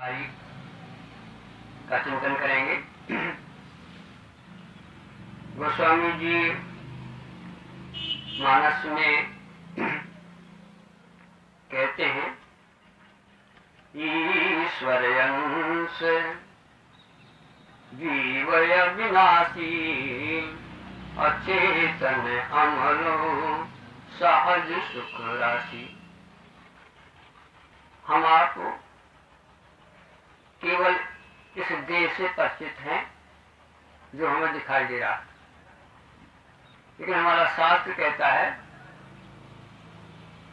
का चिंतन करेंगे। गोस्वामी जी मानस में कहते हैं, ईश्वर अंश जीवय विनाशी, अचेतन अमलो सहज सुख राशि। हम आप केवल इस देह से परिचित हैं जो हमें दिखाई दे रहा है, लेकिन हमारा शास्त्र कहता है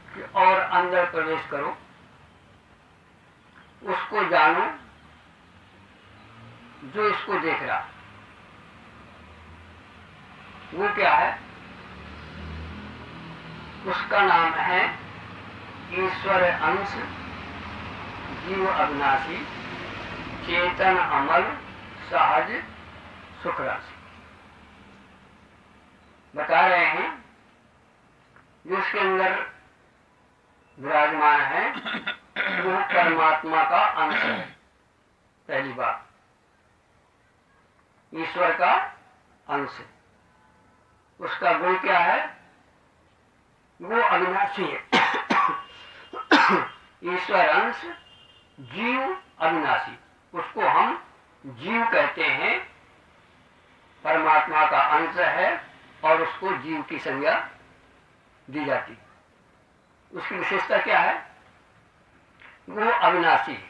कि और अंदर प्रवेश करो, उसको जानो जो इसको देख रहा। वो क्या है? उसका नाम है ईश्वर अंश जीव अविनाशी, चेतन अमल सहज सुख राशि। बता रहे हैं जो उसके अंदर विराजमान है वो परमात्मा का अंश है। पहली बात, ईश्वर का अंश है। उसका गुण क्या है? वो अविनाशी है। ईश्वर अंश जीव अविनाशी, उसको हम जीव कहते हैं। परमात्मा का अंश है और उसको जीव की संज्ञा दी जाती। उसकी विशेषता क्या है? वो अविनाशी है।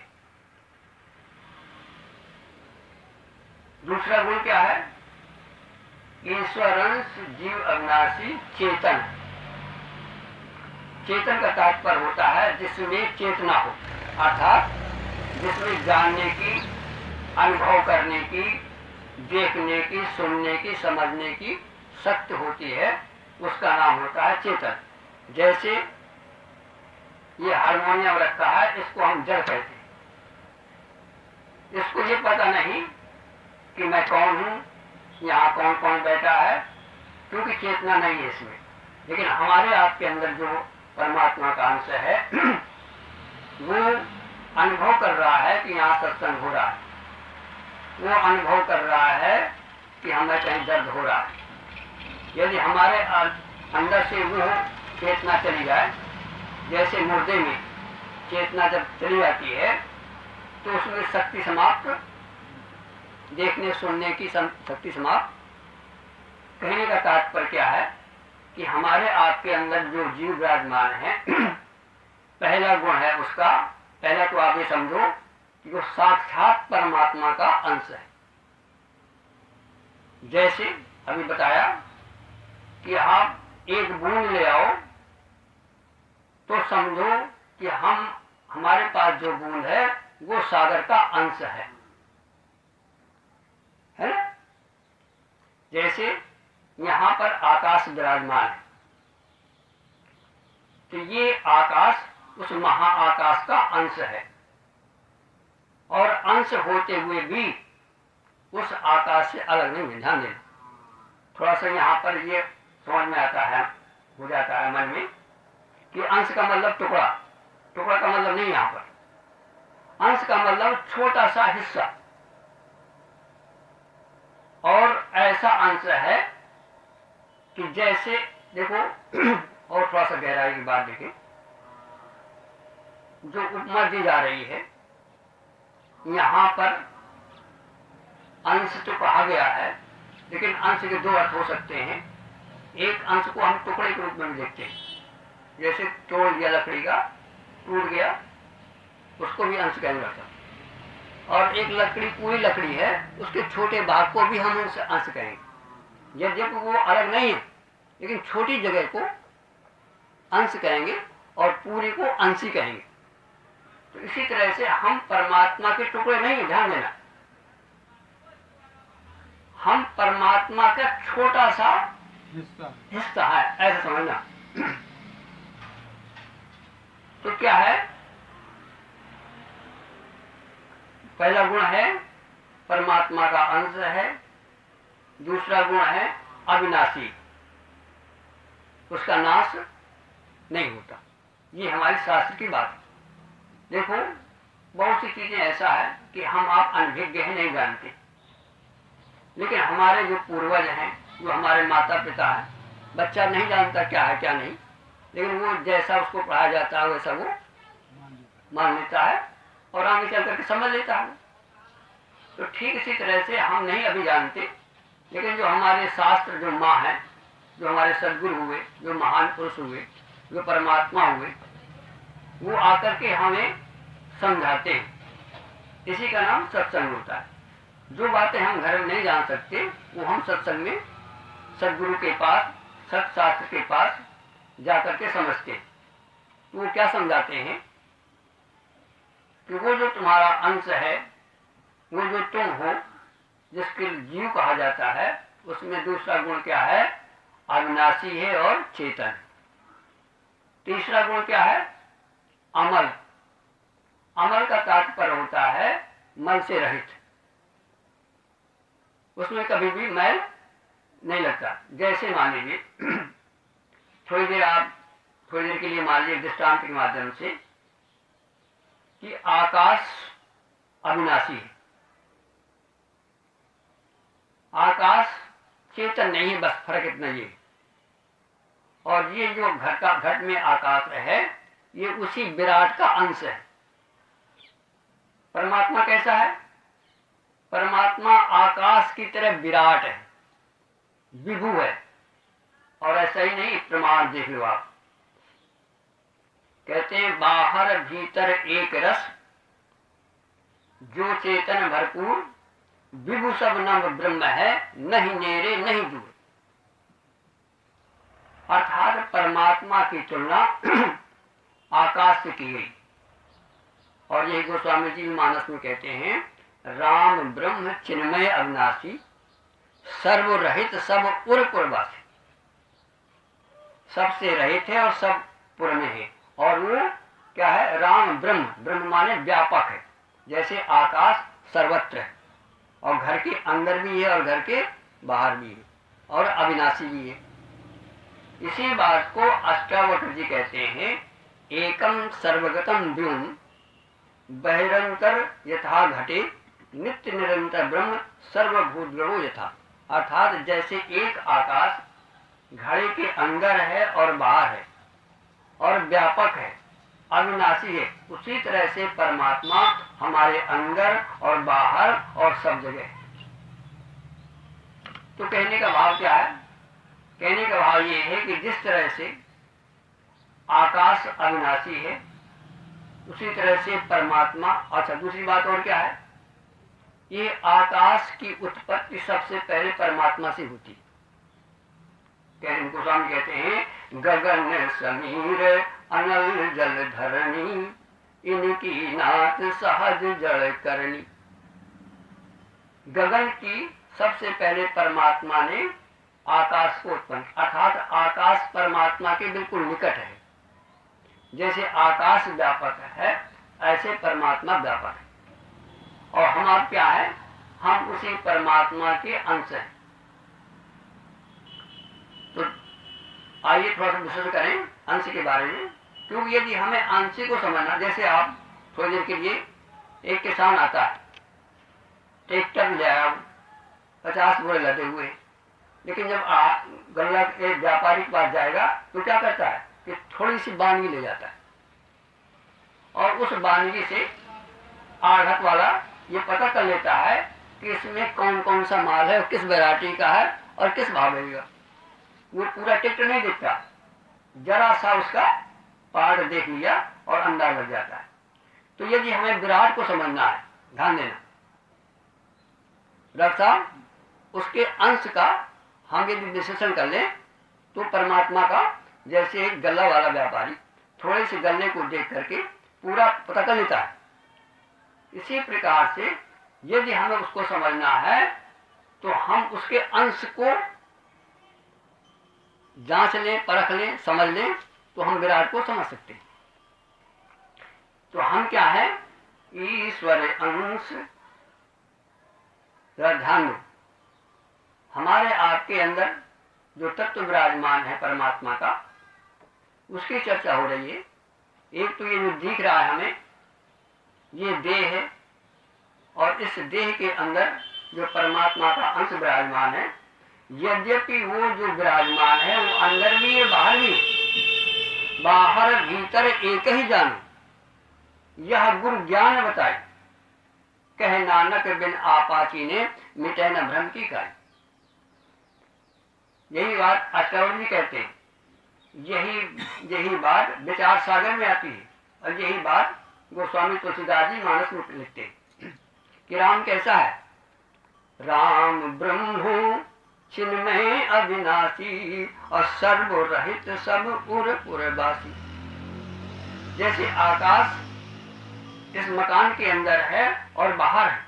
दूसरा गुण क्या है? ईश्वर अंश जीव अविनाशी चेतन। चेतन का तात्पर्य होता है जिसमें चेतना हो, अर्थात जिसमें जानने की, अनुभव करने की, देखने की, सुनने की, समझने की शक्ति होती है, उसका नाम होता है चेतन। जैसे ये हारमोनियम रखा है, इसको हम जड़ कहते हैं। इसको ये पता नहीं कि मैं कौन हूं, यहाँ कौन कौन बैठा है, क्योंकि चेतना नहीं है इसमें। लेकिन हमारे आपके अंदर जो परमात्मा का अंश है वो अनुभव कर रहा है कि यहाँ सत्संग हो रहा है। वो अनुभव कर रहा है कि हमें कहीं दर्द हो रहा है। यदि हमारे अंदर से वो चेतना चली जाए, जैसे मुर्दे में चेतना जब चली जाती है तो उसमें शक्ति समाप्त, देखने सुनने की शक्ति समाप्त। कहने का तात्पर्य क्या है कि हमारे आपके अंदर जो जीव विराजमान है पहला गुण है उसका, पहला तो आप ये समझो कि वो साक्षात परमात्मा का अंश है। जैसे अभी बताया कि आप एक बूंद ले आओ तो समझो कि हमारे पास जो बूंद है वो सागर का अंश है ना? जैसे यहाँ पर आकाश विराजमान है, तो ये आकाश उस महाआकाश का अंश है, और अंश होते हुए भी उस आकाश से अलग नहीं है। ध्यान देना, थोड़ा सा यहाँ पर ये समझ में आता है, हो जाता है मन में कि अंश का मतलब टुकड़ा, टुकड़ा का मतलब नहीं। यहाँ पर अंश का मतलब छोटा सा हिस्सा, और ऐसा अंश है कि जैसे देखो और थोड़ा सा गहराई की बात देखें, जो उपमा दी जा रही है यहाँ पर अंश तो कहा गया है, लेकिन अंश के दो अर्थ हो सकते हैं। एक अंश को हम टुकड़े के रूप में देखते हैं, जैसे तोड़ दिया लकड़ी का, टूट गया, उसको भी अंश कहेंगे। और एक लकड़ी पूरी लकड़ी है, उसके छोटे भाग को भी हम उनसे अंश कहेंगे। यद्यपि वो अलग नहीं है, लेकिन छोटी जगह को अंश कहेंगे और पूरी को अंशी कहेंगे। तो इसी तरह से हम परमात्मा के टुकड़े नहीं, ध्यान देना, हम परमात्मा का छोटा सा हिस्सा है, ऐसा समझना। तो क्या है? पहला गुण है परमात्मा का अंश है, दूसरा गुण है अविनाशी, उसका नाश नहीं होता। ये हमारी शास्त्र की बात है। देखो बहुत सी चीजें ऐसा है कि हम आप अनभिज्ञ हैं, नहीं जानते। लेकिन हमारे जो पूर्वज हैं, जो हमारे माता पिता हैं, बच्चा नहीं जानता क्या है क्या नहीं, लेकिन वो जैसा उसको पढ़ाया जाता है वैसा वो मान लेता है और आगे चल करके समझ लेता है। तो ठीक इसी तरह से हम नहीं अभी जानते, लेकिन जो हमारे शास्त्र, जो माँ है, जो हमारे सदगुरु हुए, जो महान पुरुष हुए, जो परमात्मा हुए, वो आकर के हमें समझाते हैं। इसी का नाम सत्संग होता है। जो बातें हम घर में नहीं जान सकते वो हम सत्संग में सदगुरु के पास, सत्शास्त्र के पास जाकर के समझते हैं। तो वो क्या समझाते हैं कि वो जो तुम्हारा अंश है, वो जो तुम हो, जिसके जीव कहा जाता है, उसमें दूसरा गुण क्या है? अविनाशी है और चेतन। तीसरा गुण क्या है? अमल। अमल का तात्पर्य होता है मल से रहित, उसमें कभी भी मैल नहीं लगता। जैसे मान लीजिए थोड़ी देर के लिए मान लीजिए दृष्टांत के माध्यम से कि आकाश अविनाशी है, आकाश चेतन नहीं है, बस फर्क इतना ही है। और ये जो घट में आकाश है, ये उसी विराट का अंश है। परमात्मा कैसा है? परमात्मा आकाश की तरह विराट है, विभु है। और ऐसा ही नहीं, प्रमाण देख लो आप। कहते हैं बाहर भीतर एक रस, जो चेतन भरपूर, विभु सब नव ब्रह्म है, नहीं नेरे नहीं दूर। अर्थात परमात्मा की तुलना आकाश से की गई। और यही गोस्वामी जी मानस में कहते हैं, राम ब्रह्म चिन्मय अविनाशी, सर्व रहित सब उर पुरवासी। सबसे रहित है और सब पुर में है। और वो क्या है? राम ब्रह्म। ब्रह्म माने व्यापक है, जैसे आकाश सर्वत्र है, और घर के अंदर भी है और घर के बाहर भी है, और अविनाशी भी है। इसी बात को अष्टावक्र जी कहते हैं, एकम सर्वगतम व्योम बहिरंतर यथा घटे, नित्य निरंतर ब्रह्म सर्वभूत गणो यथा। अर्थात जैसे एक आकाश घड़े के अंदर है और बाहर है और व्यापक है, अविनाशी है, उसी तरह से परमात्मा हमारे अंदर और बाहर और सब जगह है। तो कहने का भाव क्या है? कहने का भाव ये है कि जिस तरह से आकाश अविनाशी है, उसी तरह से परमात्मा। अच्छा, दूसरी बात और क्या है? ये आकाश की उत्पत्ति सबसे पहले परमात्मा से होती है। इनको स्वामी कहते हैं, गगन समीर अनल जल धरणी, इनकी नाथ सहज जड़ करनी। गगन की सबसे पहले परमात्मा ने आकाश को उत्पन्न, अर्थात आकाश परमात्मा के बिल्कुल निकट है। जैसे आकाश व्यापक है, ऐसे परमात्मा व्यापक है। और हम आप क्या है? हम उसी परमात्मा के अंश हैं। तो आइए थोड़ा सा विश्लेषण करें अंश के बारे में। क्योंकि यदि हमें अंश को समझना, जैसे आप थोड़ी देर के लिए एक किसान आता है, ट्रैक्टर ले आया, 50 बोरे लदे हुए, लेकिन जब गल्ला के व्यापारी के पास जाएगा तो क्या करता है कि थोड़ी सी बानगी ले जाता है, और उस बानगी से आढ़त वाला ये पता कर लेता है कि इसमें कौन कौन सा माल है, किस वैरायटी का है और किस भाव मिलेगा। वो पूरा ट्रैक्टर नहीं देखता, जरा सा उसका पार्ट देख लिया और अंदाज लग जाता है। तो यदि हमें विराट को समझना है, ध्यान देना डॉक्टर साहब, उसके अंश का हम यदि विश्लेषण कर लें तो परमात्मा का, जैसे एक गल्ला वाला व्यापारी थोड़े से गल्ले को देख करके पूरा पता कर लेता है, इसी प्रकार से यदि हमें उसको समझना है तो हम उसके अंश को जांच लें, परख लें, समझ लें, तो हम विराट को समझ सकते हैं। तो हम क्या है? ईश्वर अंश। ध्यान दो, हमारे आपके अंदर जो तत्व विराजमान है परमात्मा का, उसकी चर्चा हो रही है। एक तो ये जो दिख रहा है हमें, ये देह है और इस देह के अंदर जो परमात्मा का अंश विराजमान है, यद्यपि वो जो विराजमान है वो अंदर भी है बाहर भी है, बाहर भीतर एक ही जानो यह गुरु ज्ञान बताए, कहे नानक बिन आपाची ने मिटे न भ्रम की काई। यही बात अष्टावक्र जी कहते हैं, यही बात विचार सागर में आती है और यही बात गोस्वामी तुलसीदास जी मानस में लिखते हैं कि राम कैसा है, राम ब्रह्म चिन्मय अविनाशी और सर्वरहित सब पुर पुरवासी। जैसे आकाश इस मकान के अंदर है और बाहर है,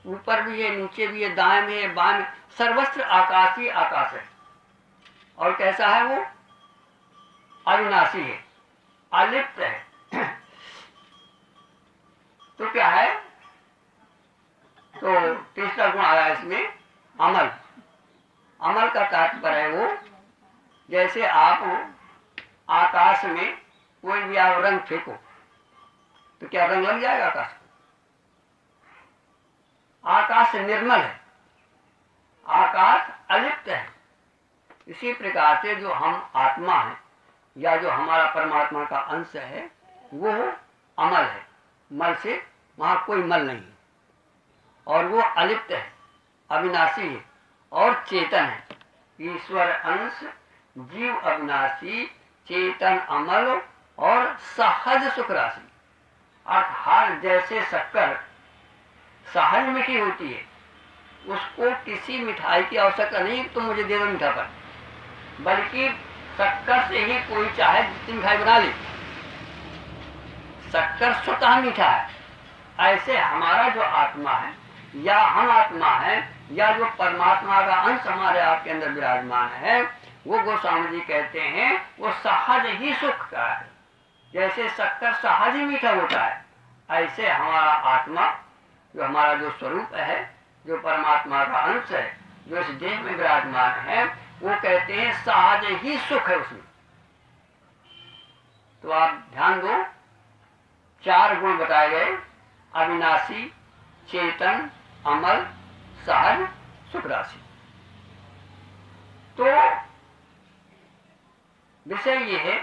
ऊपर भी है नीचे भी है दाएं में है बाएं में, सर्वत्र आकाश ही आकाश है। और कैसा है वो, अविनाशी है, अलिप्त है। तो क्या है, तो तीसरा गुण आया इसमें अमल। अमल का तात्पर्य है वो, जैसे आप आकाश में कोई भी आप रंग फेंको तो क्या रंग लग जाएगा आकाश को? आकाश निर्मल है, आकाश अलिप्त है। इसी प्रकार से जो हम आत्मा है या जो हमारा परमात्मा का अंश है वो अमल है, मल से वहां कोई मल नहीं है और वो अलिप्त है, अविनाशी है और चेतन है। ईश्वर अंश, जीव अविनाशी, चेतन अमल और सहज सुख राशि। अर्थात जैसे शक्कर सहज मीठी होती है, उसको किसी मिठाई की आवश्यकता नहीं तो मुझे दे दो मीठा पर, बल्कि शक्कर से ही कोई चाहे जितनी मिठाई बना ले, शक्कर स्वतः मीठा है। ऐसे हमारा जो आत्मा है या हम आत्मा है या जो परमात्मा का अंश हमारे आपके अंदर विराजमान है, वो गोस्वामी जी कहते हैं वो सहज ही सुख का है। जैसे शक्कर सहज ही मीठा होता है, ऐसे हमारा आत्मा जो हमारा जो स्वरूप है, जो परमात्मा का अंश है, जो इस देह में विराजमान है, वो कहते हैं सहज ही सुख है उसमें। तो आप ध्यान दो, 4 गुण बताए गए, अविनाशी, चेतन, अमल, सहज, सुख राशि। तो विषय ये है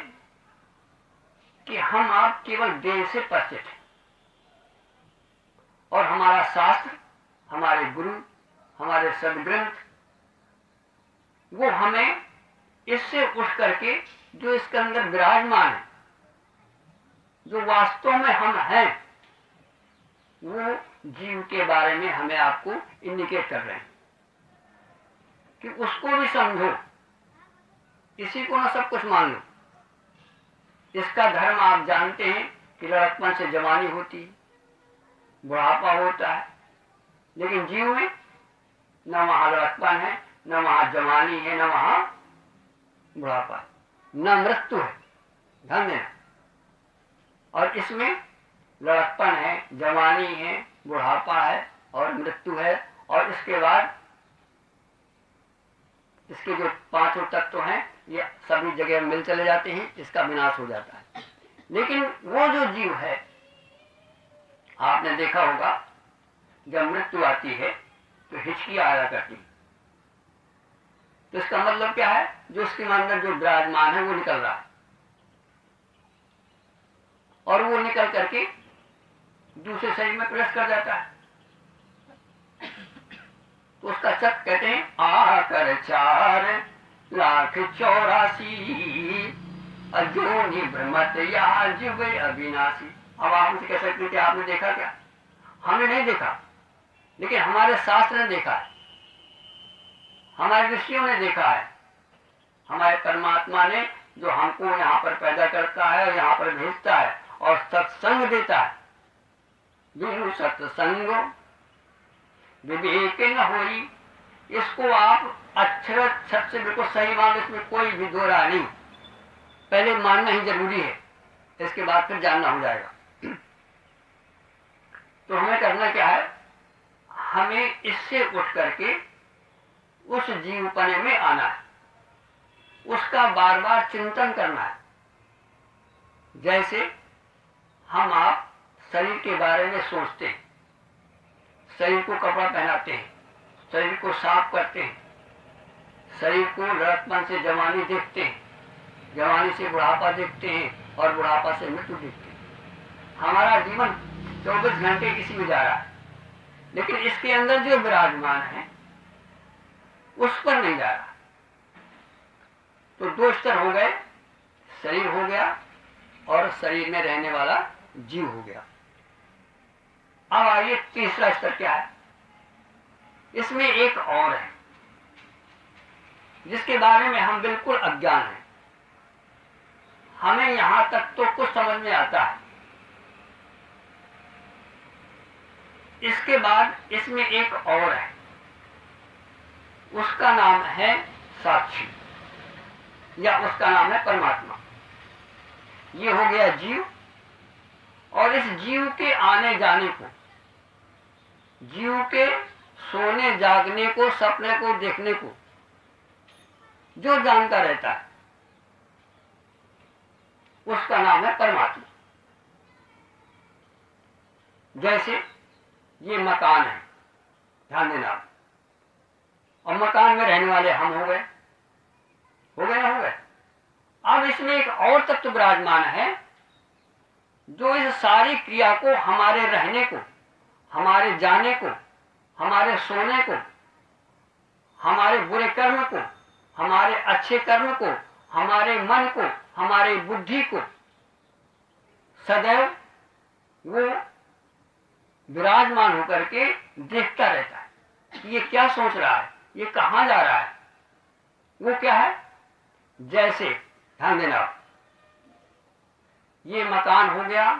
कि हम आप केवल देह से परिचित हैं और हमारा शास्त्र, हमारे गुरु, हमारे सदग्रंथ वो हमें इससे उठ करके जो इसके अंदर विराजमान है, जो वास्तव में हम हैं, वो जीव के बारे में हमें आपको इंडिकेट कर रहे हैं कि उसको भी समझो, इसी को ना सब कुछ मान लो। इसका धर्म आप जानते हैं कि लड़कपन से जवानी होती है, बुढ़ापा होता है, लेकिन जीव में न वहां लड़कपन है, न वहां जवानी है, न वहां बुढ़ापा है, न मृत्यु है। ध्यान देना। और इसमें लड़कपन है, जवानी है, बुढ़ापा है और मृत्यु है, और इसके बाद इसके जो 5 तत्व हैं ये सभी जगह मिल चले जाते हैं, इसका विनाश हो जाता है। लेकिन वो जो जीव है, आपने देखा होगा जब मृत्यु आती है तो हिचकी आया करती है, तो इसका मतलब क्या है, जो उसके अंदर जो विराजमान है वो निकल रहा है और वो निकल करके दूसरे शरीर में प्रवेश कर जाता है। तो उसका चक्र कहते हैं आकर 4,84,000 अजोनि भ्रमत या जीव अविनाशी। अब आप मुझे कह सकते हैं कि आपने देखा क्या? हमने नहीं देखा, लेकिन हमारे शास्त्र ने देखा है, हमारे ऋषियों ने देखा है, हमारे परमात्मा ने जो हमको यहाँ पर पैदा करता है और यहाँ पर भेजता है और सत्संग देता है। बिनु सत्संग विवेक न होई, इसको आप अक्षर से बिल्कुल सही मान, इसमें कोई भी दो राय नहीं। पहले मानना ही जरूरी है, इसके बाद फिर जानना हो जाएगा। तो हमें करना क्या है, हमें इससे उठ करके उस जीवपने में आना है, उसका बार बार चिंतन करना है। जैसे हम आप शरीर के बारे में सोचते हैं, शरीर को कपड़ा पहनाते हैं, शरीर को साफ करते हैं, शरीर को लड़कपन से जवानी देखते हैं, जवानी से बुढ़ापा देखते हैं और बुढ़ापा से मृत्यु देखते हैं। हमारा जीवन 24 घंटे इसी में जा रहा है, लेकिन इसके अंदर जो विराजमान है उस पर नहीं जा रहा। तो दो स्तर हो गए, शरीर हो गया और शरीर में रहने वाला जीव हो गया। अब आइए तीसरा स्तर क्या है। इसमें एक और है जिसके बारे में हम बिल्कुल अज्ञान हैं। हमें यहां तक तो कुछ समझ में आता है, इसके बाद इसमें एक और है, उसका नाम है साक्षी या उसका नाम है परमात्मा। ये हो गया जीव, और इस जीव के आने जाने को, जीव के सोने जागने को, सपने को देखने को जो जानता रहता है उसका नाम है परमात्मा। जैसे ये मकान है, ध्यान देना, और मकान में रहने वाले हम हो गए ना हो गए। अब इसमें एक और तत्व विराजमान है जो इस सारी क्रिया को, हमारे रहने को, हमारे जाने को, हमारे सोने को, हमारे बुरे कर्म को, हमारे अच्छे कर्म को, हमारे मन को, हमारे बुद्धि को सदैव वो विराजमान होकर के देखता रहता है कि ये क्या सोच रहा है, ये कहां जा रहा है, वो क्या है। जैसे ध्यान देना, ये मकान हो गया,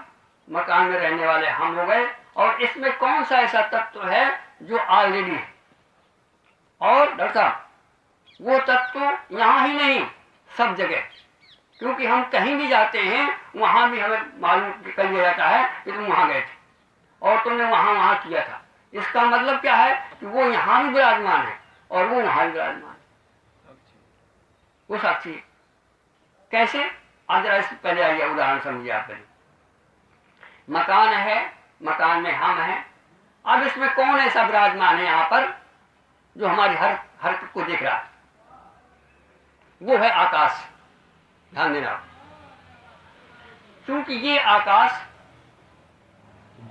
मकान में रहने वाले हम हो गए, और इसमें कौन सा ऐसा तत्व है जो ऑलरेडी है। और डॉक्टर साहब, वो तत्व यहां ही नहीं, सब जगह, क्योंकि हम कहीं भी जाते हैं वहां भी हमें मालूम कर लिया जाता है कि तुम वहां गए थे और तुमने वहां वहां किया था। इसका मतलब क्या है कि वो यहां भी विराजमान है और वो वहां भी विराजमान है, वो साक्षी है। कैसे? आज जरा इससे पहले आइए उदाहरण समझिए आप पहले। मकान है, मकान में हम हैं। अब इसमें कौन ऐसा विराजमान है यहां पर जो हमारी हर हरकत को देख रहा है? वो है आकाश। ध्यान देना, क्योंकि ये आकाश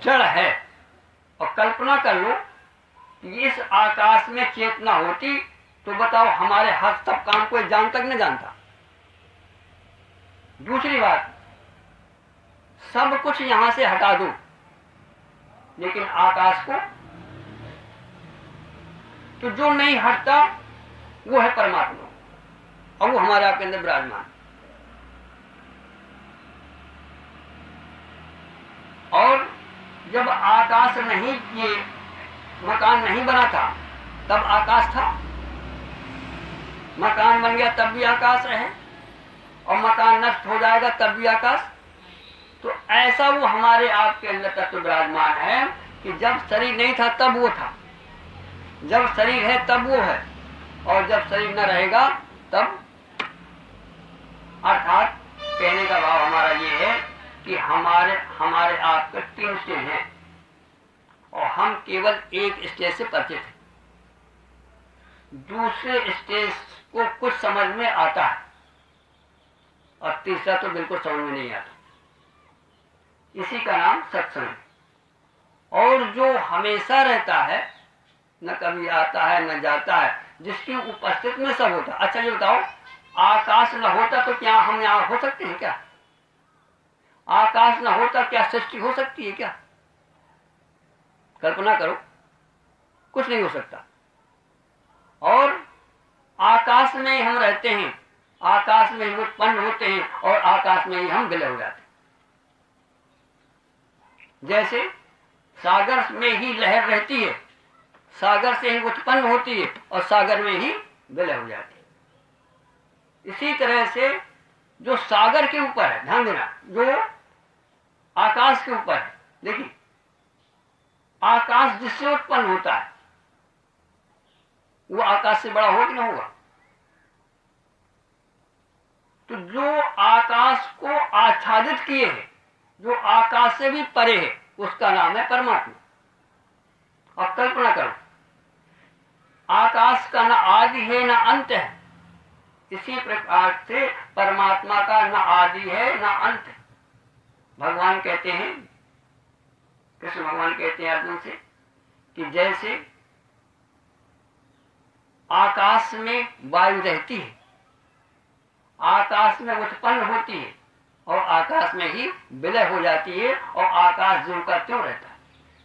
जड़ है, और कल्पना कर लो कि इस आकाश में चेतना होती तो बताओ हमारे हर सब काम को जानता कि नहीं जानता। दूसरी बात, सब कुछ यहां से हटा दो, लेकिन आकाश को तो जो नहीं हटता वो है परमात्मा, और वो हमारे आपके अंदर विराजमान। और जब आकाश नहीं, ये मकान नहीं बना था तब आकाश था, मकान बन गया तब भी आकाश रहे, और मकान नष्ट हो जाएगा तब भी आकाश। तो ऐसा वो हमारे आपके अंदर तत्व विराजमान है कि जब शरीर नहीं था तब वो था, जब शरीर है तब वो है, और जब शरीर न रहेगा तब। अर्थात कहने का भाव हमारा ये है कि हमारे आपके 3 स्टेज हैं और हम केवल एक स्टेज से परिचित हैं। दूसरे स्टेज को कुछ समझ में आता है और तीसरा तो बिल्कुल समझ में नहीं आता। इसी का नाम सत्संग है। और जो हमेशा रहता है, न कभी आता है न जाता है, जिसकी उपस्थिति में सब होता है। अच्छा ये बताओ, आकाश न होता तो क्या हम यहाँ हो सकते हैं क्या? आकाश न होता क्या सृष्टि हो सकती है क्या? कल्पना करो, कुछ नहीं हो सकता। और आकाश में ही हम रहते हैं, आकाश में ही उत्पन्न होते हैं और आकाश में ही हम विलय हो जाते हैं। जैसे सागर में ही लहर रहती है, सागर से ही उत्पन्न होती है और सागर में ही विलय हो जाती है। इसी तरह से जो सागर के ऊपर है, ध्यान देना, जो आकाश के ऊपर है, देखिए आकाश जिससे उत्पन्न होता है वो आकाश से बड़ा होगा कि ना होगा? तो जो आकाश को आच्छादित किए है, जो आकाश से भी परे है, उसका नाम है परमात्मा। अब कल्पना करो, आकाश का न आदि है न अंत है, इसी प्रकार से परमात्मा का न आदि है न अंत है। भगवान कहते हैं, कृष्ण भगवान कहते हैं अर्जुन से कि जैसे आकाश में वायु रहती है, आकाश में उत्पन्न होती है और आकाश में ही विलय हो जाती है और आकाश ज्यों का त्यों रहता है,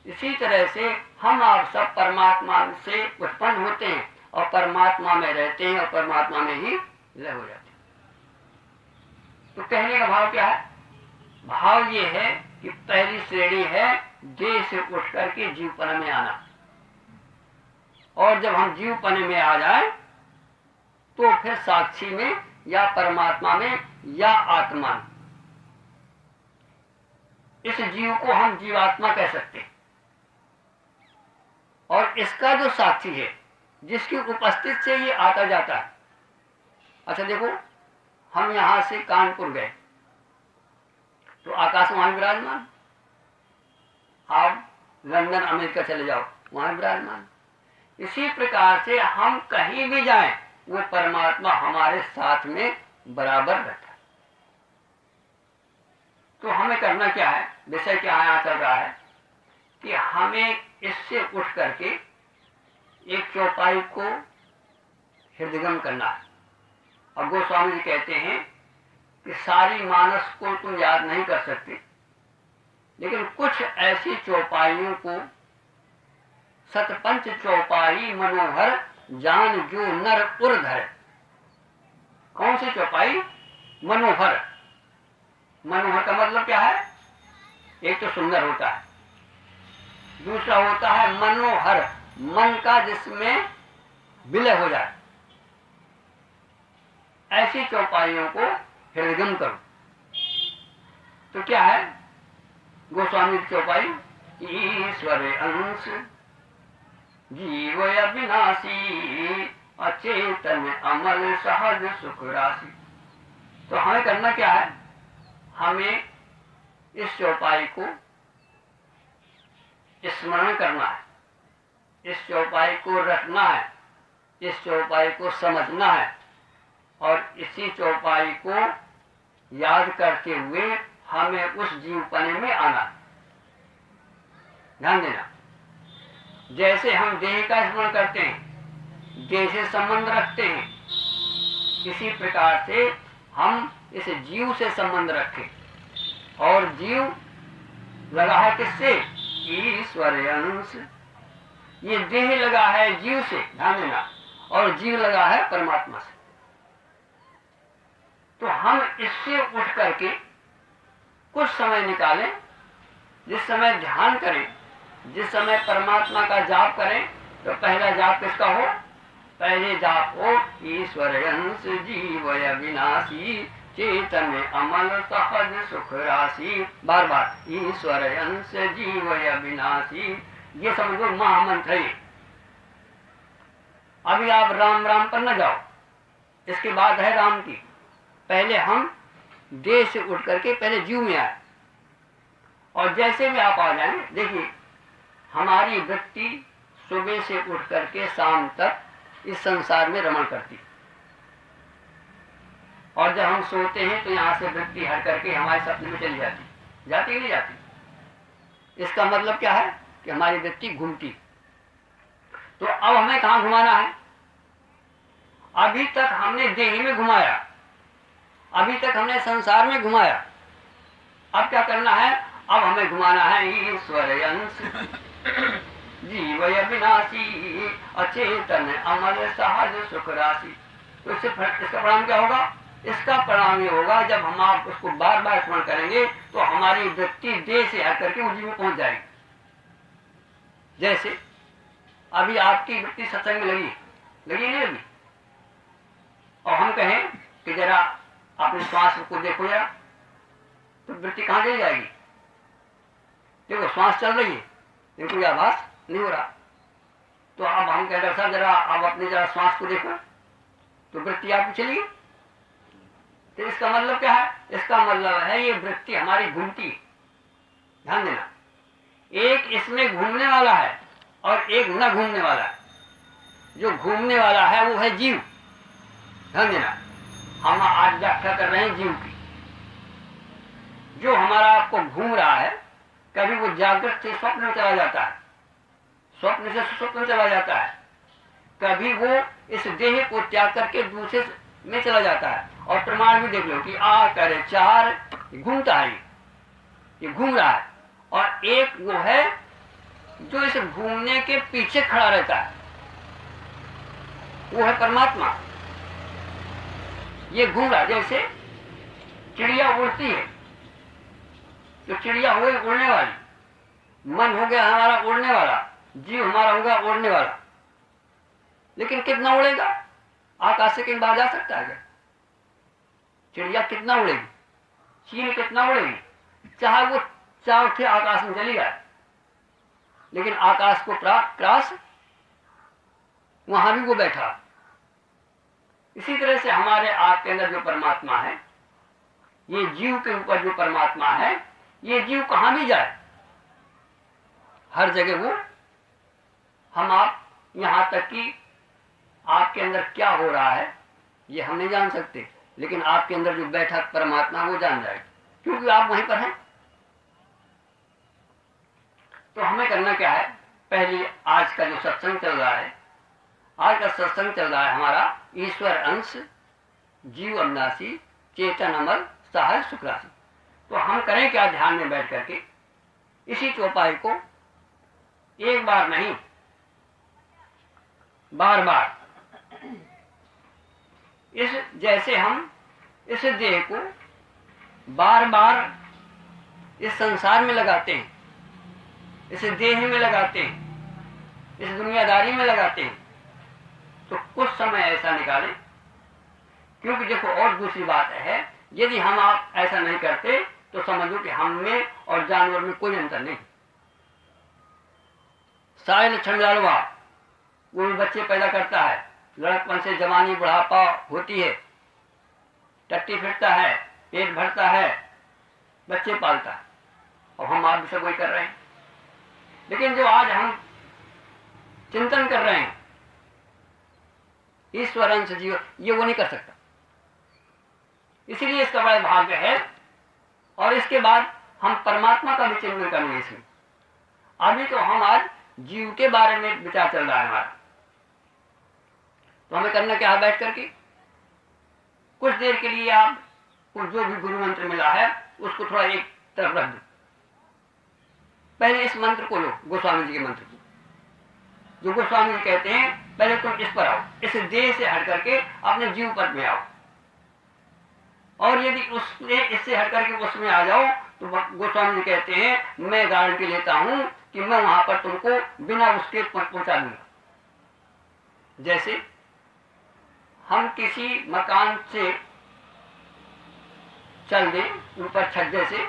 इसी तरह से हम आप सब परमात्मा से उत्पन्न होते हैं और परमात्मा में रहते हैं और परमात्मा में ही विलय हो जाते हैं। तो कहने का भाव क्या है? भाव ये है कि पहली श्रेणी है देह से उठ करके जीवपन में आना, और जब हम जीवपन में आ जाए तो फिर साक्षी में या परमात्मा में या आत्मा में, इस जीव को हम जीवात्मा कह सकते हैं। और इसका जो साक्षी है, जिसकी उपस्थिति से ये आता जाता है। अच्छा देखो, हम यहां से कानपुर गए तो आकाश वहां विराजमान, आप लंदन अमेरिका चले जाओ वहां विराजमान। इसी प्रकार से हम कहीं भी जाएं वो परमात्मा हमारे साथ में बराबर रहता है। तो हमें करना क्या है, विषय क्या यहाँ चल रहा है कि हमें इससे उठ करके एक चौपाई को हृदयगम करना है। अब गोस्वामी जी कहते हैं कि सारी मानस को तुम याद नहीं कर सकते, लेकिन कुछ ऐसी चौपाइयों को सतपंच चौपाई मनोहर जान जो नर उर धर। कौन सी चौपाई? मनोहर। मनोहर का मतलब क्या है? एक तो सुंदर होता है, दूसरा होता है मनोहर, मन का जिसमें विलय हो जाए। ऐसी चौपाइयों को हृदयगम करो। तो क्या है गोस्वामी की चौपाई? ईश्वर अंश जीव अविनाशी अचेतन अमल सहज सुख राशि। तो हमें करना क्या है? हमें इस चौपाई को स्मरण करना है, इस चौपाई को रखना है, इस चौपाई को समझना है और इसी चौपाई को याद करते हुए हमें उस जीवपने में आना। ध्यान देना, जैसे हम देह का स्मरण करते हैं, देह से संबंध रखते हैं, इसी प्रकार से हम इस जीव से संबंध रखें। और जीव लगा है किससे? ईश्वर अंश। ये देह लगा है जीव से, ध्यान देना, और जीव लगा है परमात्मा से। तो हम इससे उठ करके कुछ समय निकालें, जिस समय ध्यान करें, जिस समय परमात्मा का जाप करें, तो पहला जाप किसका हो? पहले जाप हो ईश्वर अंश जीव अविनाशी चेतन अमल सहज सुख राशि। बार बार ईश्वर अंश जीव अविनाशी, ये समझो महामंत्र है। अभी आप राम राम पर न जाओ, इसके बाद है राम की। पहले हम देह से उठ करके पहले जीव में आए, और जैसे भी आप आ जाएं, देखिए हमारी वृत्ति सुबह से उठ करके शाम तक इस संसार में रमण करती, और जब हम सोते हैं तो यहाँ से वृत्ति हट करके हमारे सपने में चली जाती, जाती नहीं जाती। इसका मतलब क्या है कि हमारी वृत्ति घूमती। तो अब हमें कहाँ घुमाना है? अभी तक हमने देह में घुमाया, अभी तक हमने संसार में घुमाया, अब क्या करना है? अब हमें घुमाना है ईश्वर अंश जीव अविनाशी अचेतन अमल सहज सुख राशि। तो इसका परिणाम क्या होगा? इसका परिणाम ये होगा, जब हम आप उसको बार बार स्मरण करेंगे तो हमारी वृत्ति देह से हट करके उसी में पहुंच जाएगी। जैसे अभी आपकी वृत्ति सत्संग में लगी नहीं लगी, और हम कहें कि जरा अपने श्वास को देखो जरा, तो वृत्ति कहाँ चली जाएगी? देखो श्वास चल रही है लेकिन कोई आभास नहीं हो रहा। तो अब हम कह रहे सर जरा अब अपने जरा श्वास को देखो, तो वृत्ति आपकी चली। तो इसका मतलब क्या है? इसका मतलब है ये वृत्ति हमारी घूमती। ध्यान देना, एक इसमें घूमने वाला है और एक न घूमने वाला है। जो घूमने वाला है वो है जीव। ध्यान देना, हम आज व्याख्या कर रहे हैं जीव की। जो हमारा आपको घूम रहा है, कभी वो जागृत से स्वप्न में चला जाता है, स्वप्न से स्वप्न में चला जाता है, कभी वो इस देह को त्याग करके दूसरे में चला जाता है। और प्रमाण भी देख लो कि आ करे चार घूमता है, ये घूम रहा है। और एक वो है जो इस घूमने के पीछे खड़ा रहता है, वो है परमात्मा। ये घूम रहा, जैसे चिड़िया उड़ती है, तो चिड़िया हो गई उड़ने वाली, मन हो गया हमारा उड़ने वाला, जीव हमारा होगा उड़ने वाला। लेकिन कितना उड़ेगा? आकाश से कहीं बाहर जा सकता है क्या? चिड़िया कितना उड़ेगी? चील कितना उड़ेगी? चाहे वो चार थे आकाश में चली जाए, लेकिन आकाश को क्रॉस वहां भी वो बैठा। इसी तरह से हमारे आप के अंदर जो परमात्मा है, ये जीव के ऊपर जो परमात्मा है, ये जीव कहां भी जाए, हर जगह वो हम आप, यहां तक कि आपके अंदर क्या हो रहा है ये हम नहीं जान सकते, लेकिन आपके अंदर जो बैठा परमात्मा वो जान जाए, क्योंकि आप वहीं पर हैं। तो हमें करना क्या है? पहले आज का जो सत्संग चल रहा है, आज का सत्संग चल रहा है हमारा ईश्वर अंश जीव अविनाशी चेतन अमर सहज सुख राशि। तो हम करें क्या? ध्यान में बैठ करके इसी चौपाई को एक बार नहीं, बार बार, इस जैसे हम इस देह को बार बार इस संसार में लगाते हैं, इस देह में लगाते हैं, इस दुनियादारी में लगाते हैं, तो कुछ समय ऐसा निकालें। क्योंकि देखो, और दूसरी बात है, यदि हम आप ऐसा नहीं करते तो समझो कि हम में और जानवर में कोई अंतर नहीं। सारे लक्षण डालो आप, वो भी बच्चे पैदा करता है, लड़कपन से जवानी बुढ़ापा होती है, टट्टी फिरता है, पेट भरता है, बच्चे पालता है, और हम आप भी सब वही कर रहे हैं। लेकिन जो आज हम चिंतन कर रहे हैं ईश्वर अंश जीव, ये वो नहीं कर सकता। इसीलिए इसका बड़ा भाग्य है। और इसके बाद हम परमात्मा का भी चिंतन करेंगे इसमें। अभी तो हम आज जीव के बारे में विचार चल रहा है हमारा, तो हमें करना क्या है? बैठ करके कुछ देर के लिए आप जो भी गुरु मंत्र मिला है उसको थोड़ा एक तरफ रख दो। पहले इस मंत्र को लो, गोस्वामी जी के मंत्र को, जो गोस्वामी जी कहते हैं पहले तुम इस पर आओ, इस देह से हट करके अपने जीव पद में आओ। और यदि उसने इससे हट करके उसमें आ जाओ तो गोस्वामी जी कहते हैं मैं गारंटी लेता हूं कि मैं वहां पर तुमको बिना उसके पहुंचा दूंगा। जैसे हम किसी मकान से चल दें ऊपर छज्जे से,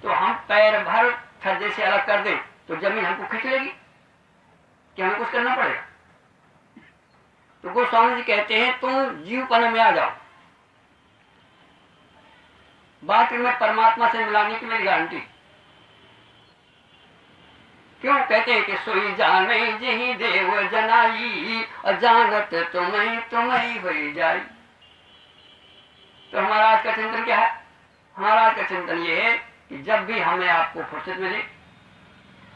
तो हम पैर भर छज्जे से अलग कर दें तो जमीन हमको खींच लेगी, क्या हमें कुछ करना पड़ेगा? तो गोस्वामी जी कहते हैं तुम जीवपन में आ जाओ। बात में परमात्मा से मिलाने की मेरी गारंटी। क्यों? कहते हैं कि सोई जाने जही देव जनाई, अजानत तुम्हें हो जाई। तो हमारा आज का चिंतन क्या है? हमारा आज का चिंतन ये है कि जब भी हमें आपको फुर्सत मिले,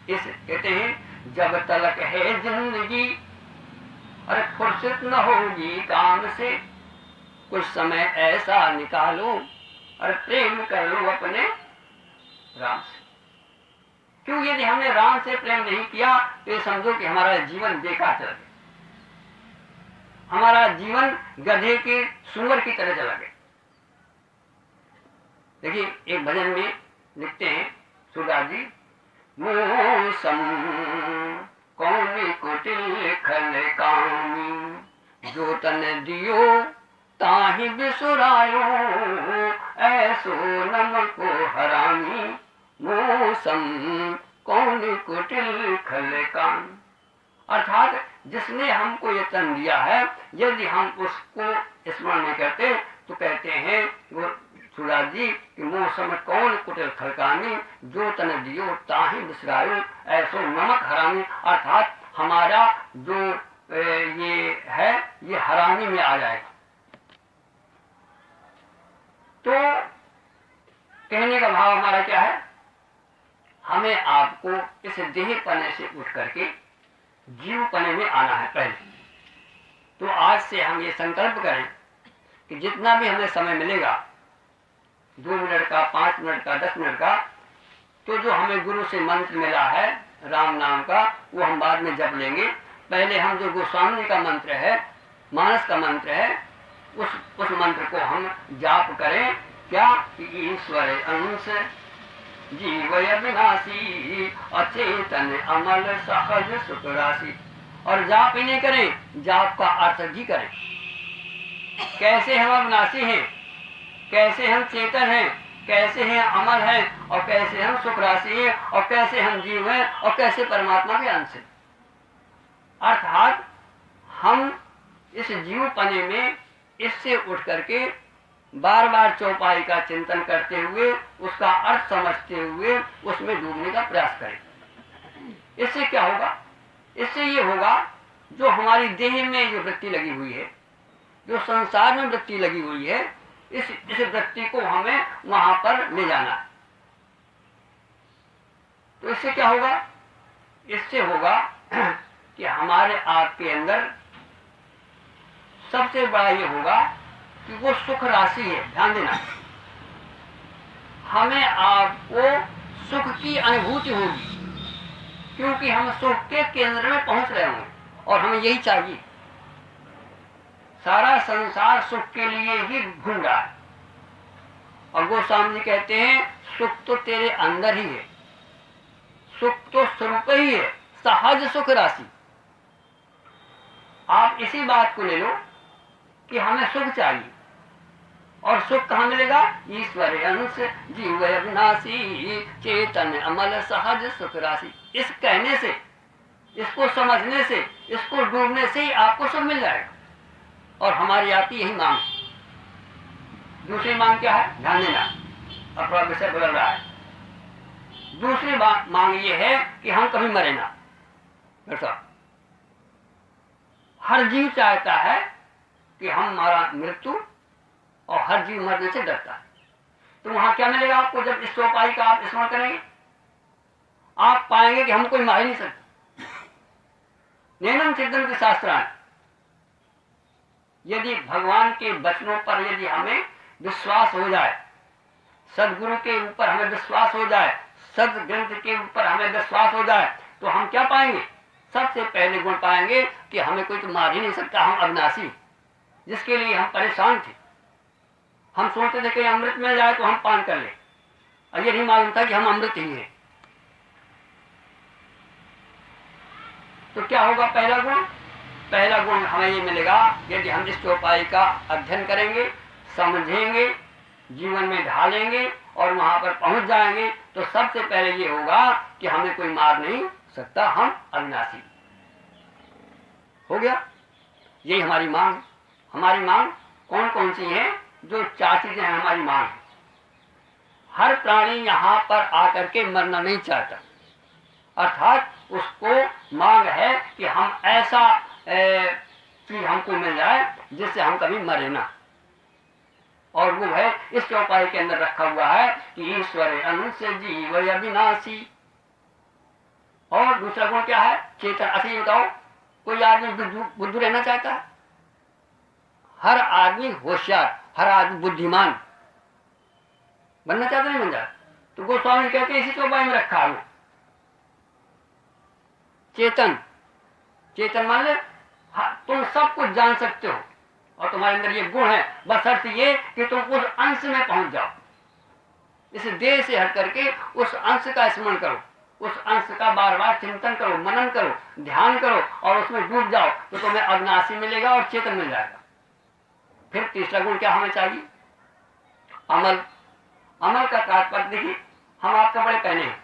इस कहते हैं जब तलक है जिंदगी, अरे फुर्सत न होगी काम से, कुछ समय ऐसा निकालो, अरे प्रेम कर लो अपने राम से। क्यों? यदि हमने राम से प्रेम नहीं किया तो ये समझो कि हमारा जीवन बेकार चला गया, हमारा जीवन गधे के सुअर की तरह चला गया। देखिए एक भजन में लिखते हैं सूरदास जी, मौसम कौन कुटिल खल कामी, जो तन दियो ताहि बिसुरायो, ऐसो नमको हरामी, मौसम कौन कुटिल खल काम। अर्थात जिसने हमको ये तन दिया है, यदि हम उसको स्मरण नहीं करते तो कहते हैं वो सूरदास जी कि मौसम कौन कुटिल खड़कानी, जो तन दियो ताहि बिसरायो, ऐसो नमक हरामी। अर्थात हमारा जो ये है ये हरामी में आ जाएगा। तो कहने का भाव हमारा क्या है, हमें आपको इस देह पने से उठ करके जीव पने में आना है पहले। तो आज से हम ये संकल्प करें कि जितना भी हमें समय मिलेगा, 2 मिनट का, 5 मिनट का, 10 मिनट का, तो जो हमें गुरु से मंत्र मिला है राम नाम का, वो हम बाद में जप लेंगे। पहले हम जो गोस्वामी का मंत्र है, मानस का मंत्र है, उस मंत्र को हम जाप करें। क्या? ईश्वर अंश जीव अविनाशी, अचेतन अमल सहज सुख राशि। और जाप ही नहीं करें, जाप का अर्थ भी करें। कैसे हम अविनाशी हैं, कैसे हम चेतन हैं, कैसे हैं अमल हैं, और कैसे हम सुख राशि हैं, और कैसे हम जीव हैं, और कैसे परमात्मा के अंश हैं। अर्थात हम इस जीव पने में इससे उठ करके बार बार चौपाई का चिंतन करते हुए, उसका अर्थ समझते हुए उसमें डूबने का प्रयास करें। इससे क्या होगा? इससे ये होगा, जो हमारी देह में जो वृत्ति लगी हुई है, जो संसार में वृत्ति लगी हुई है, इस वृत्ति को हमें वहां पर ले जाना है। तो इससे क्या होगा? इससे होगा कि हमारे आपके अंदर सबसे बड़ा ये होगा कि वो सुख राशि है। ध्यान देना, हमें आपको सुख की अनुभूति होगी, क्योंकि हम सुख के केंद्र में पहुंच रहे होंगे और हमें यही चाहिए। सारा संसार सुख के लिए ही घूम रहा है, और गोस्वामी जी कहते हैं सुख तो तेरे अंदर ही है, सुख तो स्वरूप ही है, सहज सुख राशि। आप इसी बात को ले लो कि हमें सुख चाहिए, और सुख कहाँ मिलेगा? ईश्वर अंश जीव अविनाशी, चेतन अमल सहज सुख राशि। इस कहने से, इसको समझने से, इसको डूबने से ही आपको सब मिल जाएगा। और हमारी आती यही मांग। दूसरी मांग क्या है? ध्यान देना, अपना विषय बदल रहा है। दूसरी मांग ये है कि हम कभी मरे ना। हर जीव चाहता है कि हमारा मृत्यु, और हर जीव मरने से डरता है। तो वहां क्या मिलेगा आपको? जब इस चौपाई का आप स्मरण करेंगे, आप पाएंगे कि हम कोई मार ही नहीं सकते। नैनम सिद्धम के शास्त्राण, यदि भगवान के वचनों पर यदि हमें विश्वास हो जाए, सदगुरु के ऊपर हमें विश्वास हो जाए, सदग्रंथ के ऊपर हमें विश्वास हो जाए, तो हम क्या पाएंगे? सबसे पहले गुण पाएंगे कि हमें कोई तो मार ही नहीं सकता। हम अविनाशी, जिसके लिए हम परेशान थे। हम सोचते थे कि अमृत मिल जाए तो हम पान कर ले, और ये नहीं मालूम था कि हम अमृत ही हैं। तो क्या होगा? पहला गुण हमें ये मिलेगा, यदि हम इस चौपाई का अध्ययन करेंगे, समझेंगे, जीवन में ढालेंगे और वहां पर पहुंच जाएंगे, तो सबसे पहले ये होगा कि हमें कोई मार नहीं सकता, हम अविनाशी। हो गया? यही हमारी मांग। हमारी मांग कौन कौन सी है? जो 4 चीजें हैं हमारी मांग। हर प्राणी यहाँ पर आकर के मरना नहीं चाहता, अर्थात उसको मांग है कि हम ऐसा चीज हमको मिल जाए जिससे हम कभी मरे ना। और वो है इस चौपाई के अंदर रखा हुआ है कि ईश्वर अंश जीव अविनाशी। और दूसरा गुण क्या है? चेतन। अच्छा ये बताओ, कोई आदमी बुद्धू रहना चाहता है? हर आदमी होशियार, हर आदमी बुद्धिमान बनना चाहता, नहीं बन जाता। तो गोस्वामी कहते हैं इसी चौपाई में रखा है चेतन। चेतन मान ले तुम सब कुछ जान सकते हो और तुम्हारे अंदर ये गुण है, बस अर्थ ये कि तुम उस अंश में पहुंच जाओ। इस देह से हट करके उस अंश का स्मरण करो, उस अंश का बार बार चिंतन करो, मनन करो, ध्यान करो और उसमें डूब जाओ, तो तुम्हें अविनाशी मिलेगा और चेतन मिल जाएगा। फिर तीसरा गुण क्या हमें चाहिए? अमल। अमल का तात्पर्य देखिए, हम आप कपड़े पहने हैं,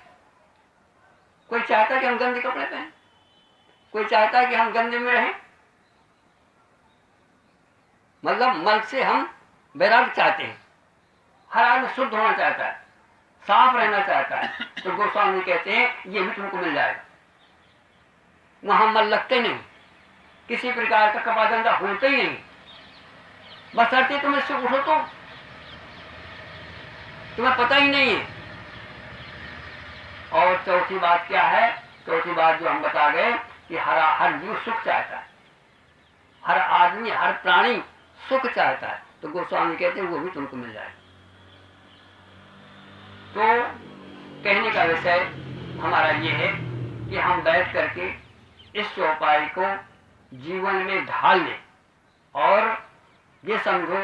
कोई चाहता है कि हम गंदे कपड़े पहने? कोई चाहता है कि हम गंदे में रहें? मतलब मल से हम वैराग्य चाहते हैं। हर आदमी शुद्ध होना चाहता है, साफ रहना चाहता है। तो गोस्वामी कहते हैं ये भी तुमको मिल जाएगा। वहां मल लगते नहीं, किसी प्रकार का कपड़ा गंदा होता ही नहीं, बशर्ते तुम इससे उठो तो तुम्हें पता ही नहीं है। और चौथी बात क्या है? चौथी बात जो हम बता गए कि हर जीव सुख चाहता है, हर आदमी हर प्राणी सुख चाहता है। तो गोस्वामी कहते हैं वो भी तुमको मिल जाएगा। तो कहने का विषय हमारा ये है कि हम बैठ करके इस चौपाई को जीवन में ढाल लें और ये समझो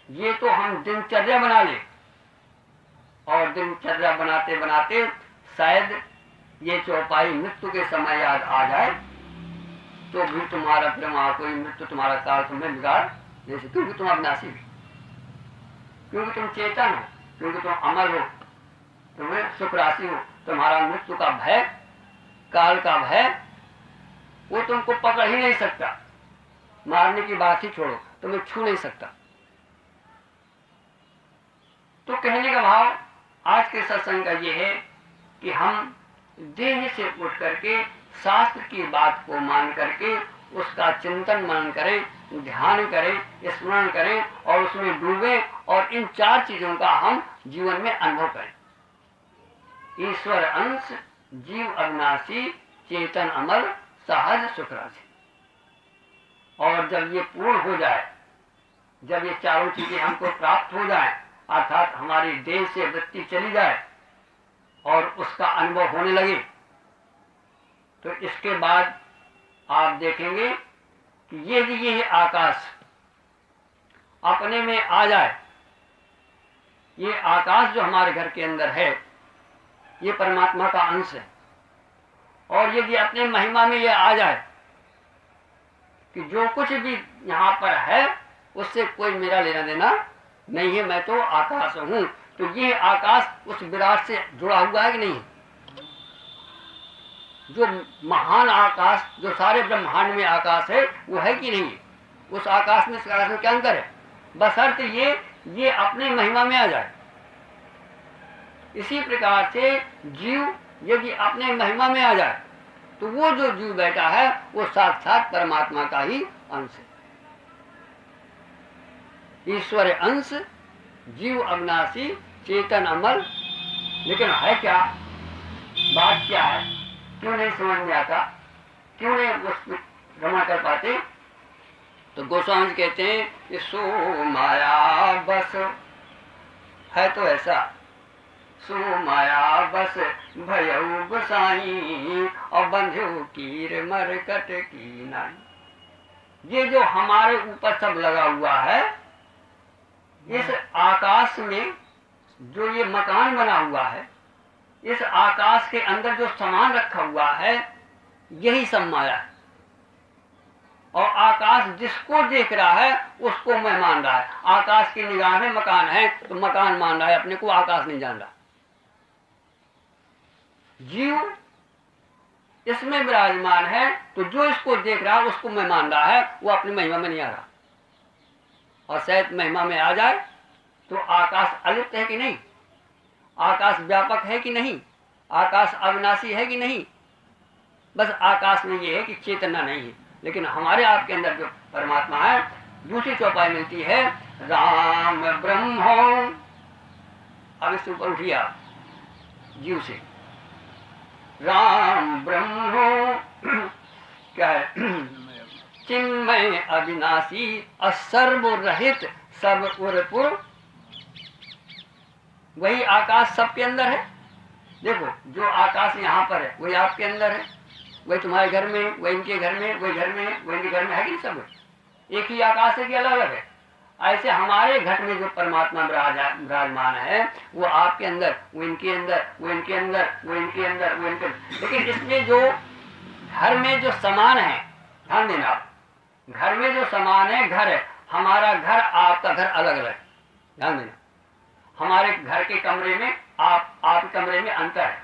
ये तो हम दिनचर्या बना लें, और दिनचर्या बनाते बनाते शायद ये चौपाई मृत्यु के समय याद आ जाए तो भी तुम्हारा फिर वहां कोई मृत्यु तुम्हारा काल तुम्हें बिगाड़ जैसे, क्योंकि तुम अविनाशी हो, क्योंकि तुम चेतन हो, क्योंकि तुम अमर हो, तुम्हें सुख राशि हो। तुम्हारा मृत्यु का भय, काल का भय वो तुमको पकड़ ही नहीं सकता, मारने की बात ही छोड़ो, तुम्हें छू नहीं सकता। तो कहने का भाव आज के सत्संग का ये है कि हम देह से उठ करके शास्त्र की बात को मान करके उसका चिंतन मनन करें, ध्यान करें, स्मरण करें और उसमें डूबे और इन चार चीजों का हम जीवन में अनुभव करें। ईश्वर अंश, जीव अविनाशी, चेतन अमर, सहज सुख राशि। और जब ये पूर्ण हो जाए, जब ये चारों चीजें हमको प्राप्त हो जाए, अर्थात हमारी देह से वृत्ति चली जाए और उसका अनुभव होने लगे, तो इसके बाद आप देखेंगे कि ये आकाश अपने में आ जाए, ये आकाश जो हमारे घर के अंदर है ये परमात्मा का अंश है। और यदि अपने महिमा में ये आ जाए कि जो कुछ भी यहाँ पर है उससे कोई मेरा लेना देना नहीं है, मैं तो आकाश हूँ, तो ये आकाश उस विराट से जुड़ा हुआ है कि नहीं? जो महान आकाश, जो सारे ब्रह्मांड में आकाश है, वो है कि नहीं? उस आकाश में इस आकाश में क्या अंतर है? बशर्ते ये अपने महिमा में आ जाए। इसी प्रकार से जीव यदि अपने महिमा में आ जाए तो वो जो जीव बैठा है वो साक्षात परमात्मा का ही अंश है। ईश्वर अंश, जीव अविनाशी, चेतन अमर। लेकिन है क्या, बात क्या है, क्यों नहीं समझ में आता, क्यों नहीं उसको भ्रमण कर पाते? तो गोस्वामी कहते हैं कि सो माया बस है तो ऐसा, सो माया बस भयऊ गोसाई और बंध्यो कीर मरकट की नाई। ये जो हमारे ऊपर सब लगा हुआ है, इस आकाश में जो ये मकान बना हुआ है, इस आकाश के अंदर जो सामान रखा हुआ है, यही सब माया है। और आकाश जिसको देख रहा है उसको मैं मान रहा है। आकाश की निगाह में मकान है तो मकान मान रहा है, अपने को आकाश नहीं जान रहा। जीव इसमें विराजमान है तो जो इसको देख रहा है उसको मैं मान रहा है, वो अपनी महिमा में नहीं आ रहा। और शायद महिमा में आ जाए तो आकाश अलिप्त है कि नहीं, आकाश व्यापक है कि नहीं, आकाश अविनाशी है कि नहीं। बस आकाश में ये है कि चेतना नहीं है। लेकिन हमारे आपके अंदर जो परमात्मा है, दूसरी चौपाई मिलती है राम ब्रह्म। अब इसके ऊपर उठिए आप जीव से, राम ब्रह्म क्या है, चिन्मय अविनाशी असर्वरहित सर्वपुर। वही आकाश सबके अंदर है। देखो जो आकाश यहाँ पर है वही आपके अंदर है, वही तुम्हारे घर में, वही इनके घर में, वही घर में, वही इनके घर में है कि सब एक ही आकाश है कि अलग अलग है? ऐसे हमारे घर में जो परमात्मा विराजमान है वो आपके अंदर, वो इनके अंदर, वो इनके अंदर, वो इनके अंदर, वो इनके। लेकिन इसमें जो घर में जो सामान है, ध्यान देना आप, घर में जो सामान है, घर है, हमारा घर आपका घर अलग अलग, ध्यान देना। हमारे घर के कमरे में आपके कमरे में अंतर है,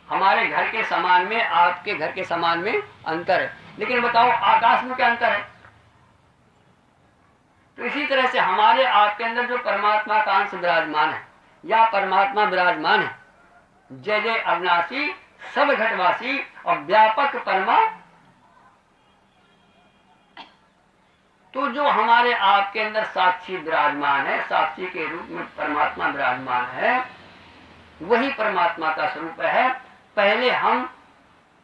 हमारे घर के सामान में आपके घर के सामान में अंतर है। लेकिन बताओ आकाश में क्या अंतर है? तो इसी तरह से हमारे आपके अंदर जो परमात्मा का अंश विराजमान है या परमात्मा विराजमान है, जय जय अविनाशी सब घटवासी और व्यापक परमा, तो जो हमारे आपके अंदर साक्षी विराजमान है, साक्षी के रूप में परमात्मा विराजमान है, वही परमात्मा का स्वरूप है। पहले हम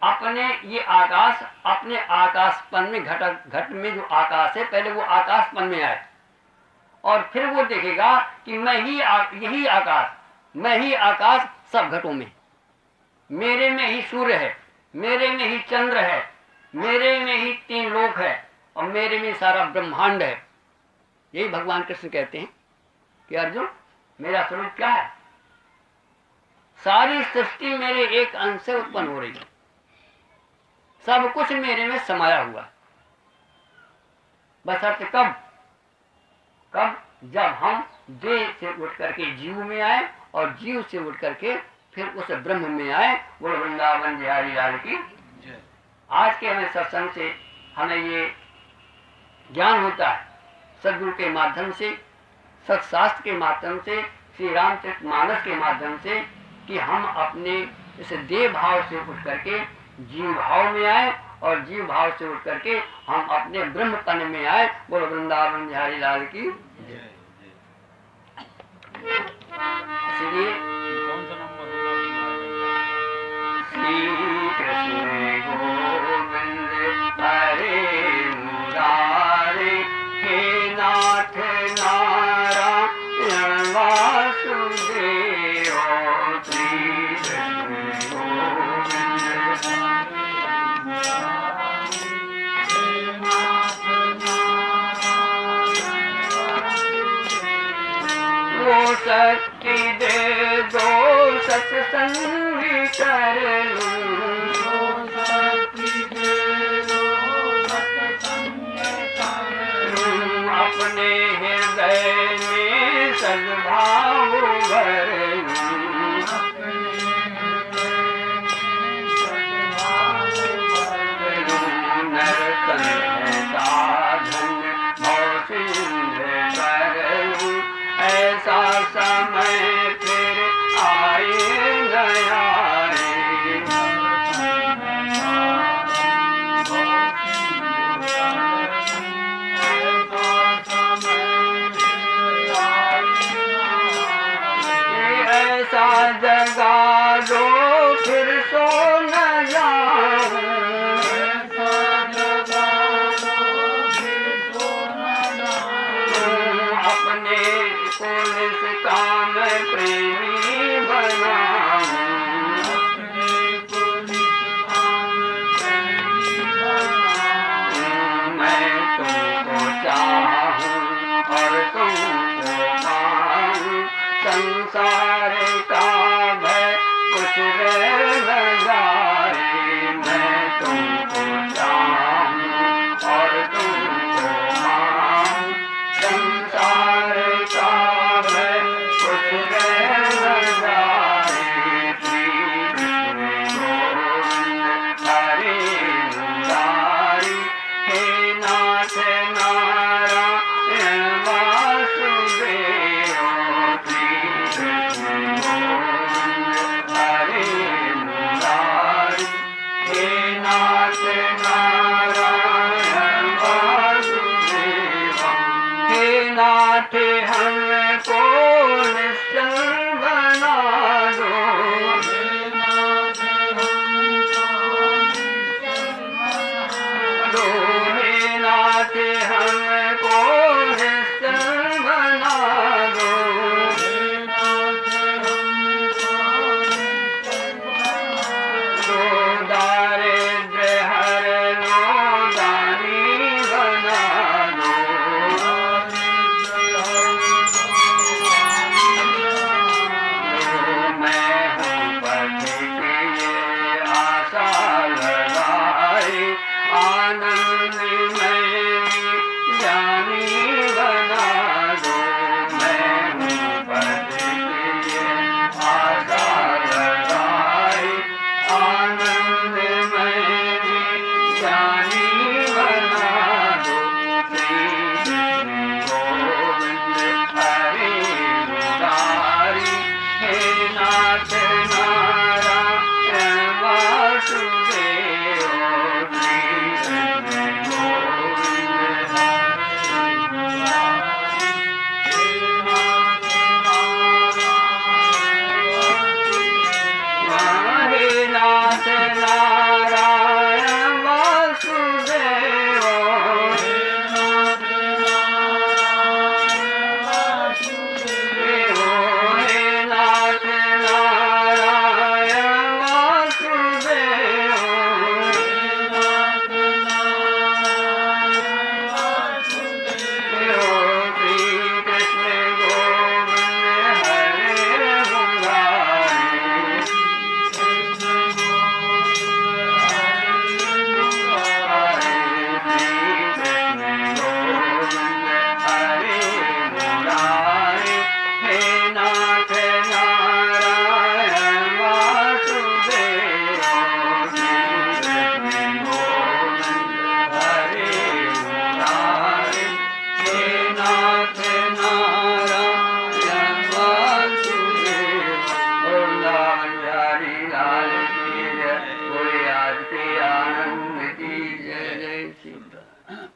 अपने ये आकाश, अपने आकाशपन में घट में जो आकाश है, पहले वो आकाशपन में आए और फिर वो देखेगा कि यही आकाश, मैं ही आकाश सब घटों में, मेरे में ही सूर्य है, मेरे में ही चंद्र है, मेरे में ही 3 लोक है और मेरे में सारा ब्रह्मांड है। यही भगवान कृष्ण कहते हैं कि अर्जुन मेरा स्वरूप क्या है, सारी सृष्टि मेरे एक अंश से उत्पन्न हो रही है, सब कुछ मेरे में समाया हुआ है। बस अर्थ कब जब हम देह से उठ करके जीव में आए और जीव से उठ करके फिर उस ब्रह्म में आए। वो वृंदावन बिहारी लाल की। आज के हमें सत्संग से हमें ये ज्ञान होता है, सदगुरु के माध्यम से, सत्शास्त्र के माध्यम से, श्री रामचरितमानस के माध्यम से, कि हम अपने इस देह भाव से उठ करके जीव भाव में आए और जीव भाव से उठ करके हम अपने ब्रह्मपन में आए। बोलो वृंदावन बिहारी लाल की। इसलिए श्री कृष्ण गोविंद हरे मुरारे, हे नाथ नारायण वासुदेव। श्री कृष्ण वो शक्ति दे दो सत्संग कर लूं, अपने हृदय में सद्भाव भर नरतन साधन भौसिंद कर, ऐसा समय फिर आए नया ऐसा जगा दो फिर सो न जाऊं, अपने पुलिस काम प्रेमी बनाऊं, मैं तुमको चाहूं और तुमको पाऊं, संसार का भय कुछ रह न जाए, मैं तुमको चाहूं और तुमको पाऊं, संसार का भय कुछ रह न जाए। श्री कृष्ण गोविंद हरे मुरारी, हे नाथ नारायण वासुदेव। नाथ हमको निश्चल बना दो, हे नाथ हमको निश्चल बना दो, दारिद्र्य हर लो दानी बना दो, आनंद में ज्ञानी बना दो, मैं हूँ पद के लिए आशा लगाई, आनंद में ज्ञानी बना दो। श्री कृष्ण सुंदर